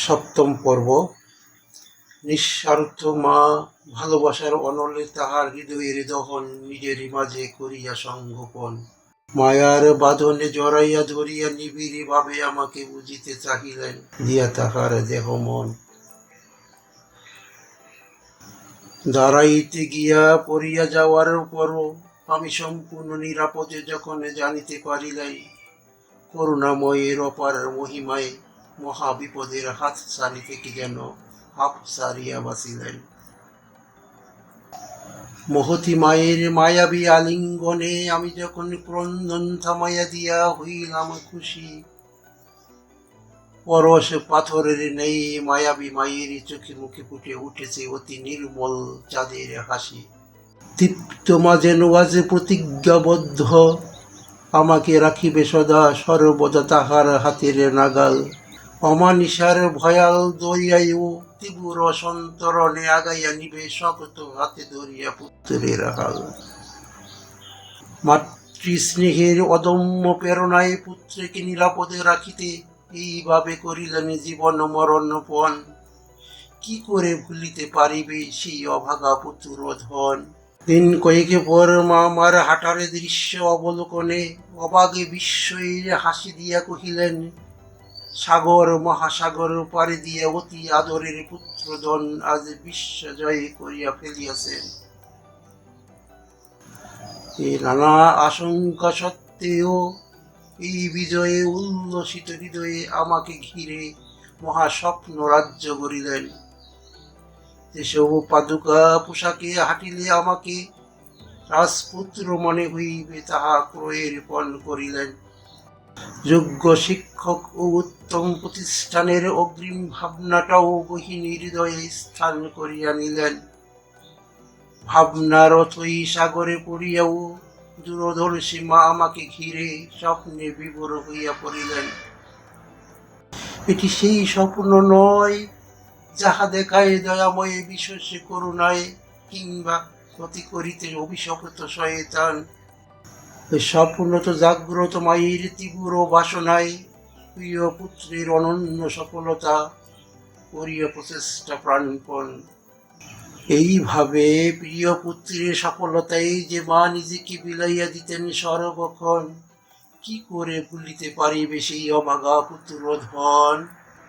সপ্তম পর্ব। নিঃস্বার্থ মা ভালোবাসার অনলে তাহার হৃদয়ের দহন নিজেরই মাঝে করিয়া সংগোপন। মায়ার বাঁধনে জড়াইয়া ধরিয়া নিবিড় ভাবে আমাকে বুঝিতে চাহিলেন, দিয়া তাহার দেহ মন। দাঁড়াইতে গিয়া পড়িয়া যাওয়ার পরও আমি সম্পূর্ণ নিরাপদে যখন জানিতে পারিলাই, করুণাময়ের অপার মহিমায় মহাবিপদের হাত ছাড়ি থেকে যেন হাফ ছাড়িয়া বাঁচিলেন। মহতী মায়ের মায়াবী আলিঙ্গনে আমি যখন ক্রন্দন থামাইয়া দিয়া হইলাম খুশি, পরশ পাথরের নেই মায়াবী মায়ের চোখে মুখে ফুটে উঠেছে অতি নির্মল চাঁদের হাসি। তৃপ্ত মা যেন আজ প্রতিজ্ঞাবদ্ধ, আমাকে রাখিবে সদা সর্বদা তাহার হাতের নাগাল। অমানিসার ভয়াল দরিয়ায়ও তীব্র সন্তরণে আগাইয়া নিবে শক্ত হাতে ধরিয়া পুত্রের হাল। মাতৃস্নেহের অদম্য প্রেরণায় পুত্রকে নিরাপদে রাখিতে এইভাবে করিলেন জীবন মরণ পণ। কি করে ভুলিতে পারিবে সেই অভাগা পুত্র ধন। দিন কয়েকে পর মা আমার হাঁটার দৃশ্য অবলোকনে অবাগে বিস্ময়ের হাসি দিয়া কহিলেন, সাগর মহাসাগর পাড়ি দিয়া অতি আদরের পুত্রধন আজ বিশ্ব জয় করিয়া ফেলিয়াছেন। নানা আশঙ্কা সত্ত্বেও এই বিজয়ে উল্লসিত হৃদয়ে আমাকে ঘিরে মহাস্বপ্ন রাজ্য গড়িলেন। যেসব পাদুকা পোশাকে হাঁটিলে আমাকে রাজপুত্র মনে হইবে তাহা ক্রয়ের পণ করিলেন। যোগ্য শিক্ষক ও উত্তম প্রতিষ্ঠানের অগ্রিম ভাবনাটাও গহীন হৃদয়ে স্থান করিয়া নিলেন। ভাবনার অথই সাগরে পড়িয়াও দূরদর্শী মা আমাকে ঘিরে স্বপ্নে বিভোর হইয়া পড়িলেন। এটি সেই স্বপ্ন নয় যাহা দেখায় দয়াময়ে বিশ্বসে করুণায় কিংবা ক্ষতি করিতে অভিশপ্ত শয়তান। স্বপ্ন তো জাগ্রত মায়ের তীব্র বাসনায় প্রিয় পুত্রের অনন্য সফলতা করিয়া প্রচেষ্টা প্রাণপণ। এইভাবে প্রিয় পুত্রের সফলতায় যে মা নিজেকে বিলাইয়া দিতেন সর্বক্ষণ, কি করে ভুলিতে পারিবে সেই অভাগা পুত্র ধন।